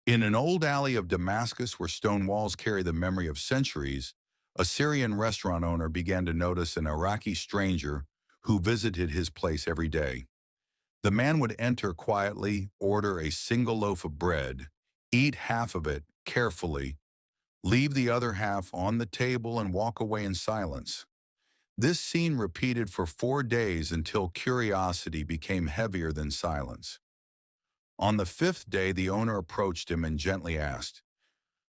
In an old alley of Damascus where stone walls carry the memory of centuries, a Syrian restaurant owner began to notice an Iraqi stranger who visited his place every day. The man would enter quietly, order a single loaf of bread, eat half of it carefully, leave the other half on the table and walk away in silence. This scene repeated for 4 days until curiosity became heavier than silence. On the fifth day, the owner approached him and gently asked,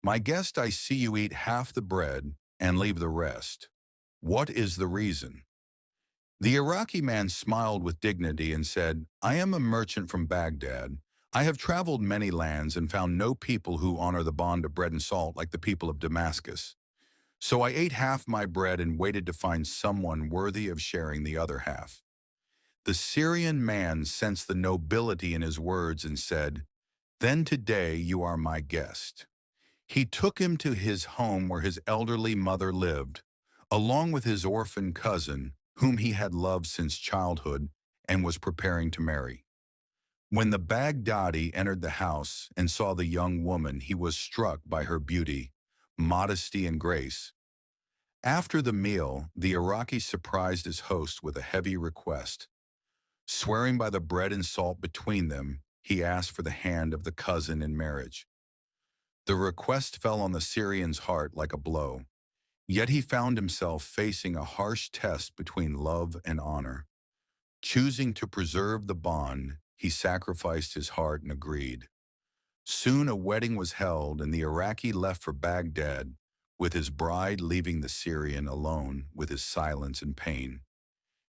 "My guest, I see you eat half the bread and leave the rest. What is the reason?" The Iraqi man smiled with dignity and said, "I am a merchant from Baghdad. I have traveled many lands and found no people who honor the bond of bread and salt like the people of Damascus. So I ate half my bread and waited to find someone worthy of sharing the other half." The Syrian man sensed the nobility in his words and said, "Then today you are my guest." He took him to his home where his elderly mother lived, along with his orphan cousin, whom he had loved since childhood and was preparing to marry. When the Baghdadi entered the house and saw the young woman, he was struck by her beauty, modesty, and grace. After the meal, the Iraqi surprised his host with a heavy request. Swearing by the bread and salt between them, he asked for the hand of the cousin in marriage. The request fell on the Syrian's heart like a blow, yet he found himself facing a harsh test between love and honor. Choosing to preserve the bond, he sacrificed his heart and agreed. Soon a wedding was held and the Iraqi left for Baghdad, with his bride leaving the Syrian alone with his silence and pain.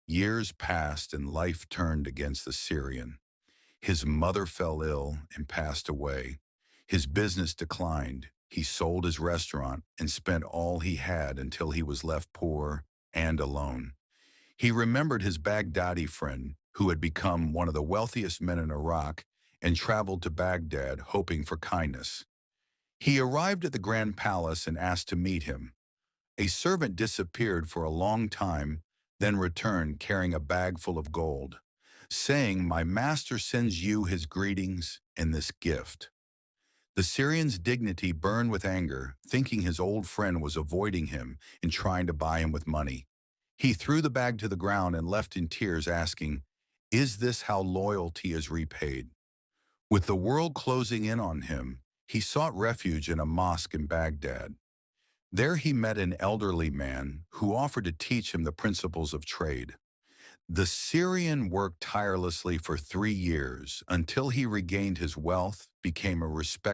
Years passed and life turned against the Syrian. His mother fell ill and passed away. His business declined. He sold his restaurant and spent all he had until he was left poor and alone. He remembered his Baghdadi friend, who had become one of the wealthiest men in Iraq, and traveled to Baghdad hoping for kindness. He arrived at the Grand Palace and asked to meet him. A servant disappeared for a long time, then returned carrying a bag full of gold, saying, "My master sends you his greetings and this gift." The Syrian's dignity burned with anger, thinking his old friend was avoiding him and trying to buy him with money. He threw the bag to the ground and left in tears, asking, "Is this how loyalty is repaid?" With the world closing in on him, he sought refuge in a mosque in Baghdad. There he met an elderly man who offered to teach him the principles of trade. The Syrian worked tirelessly for 3 years until he regained his wealth, became a respected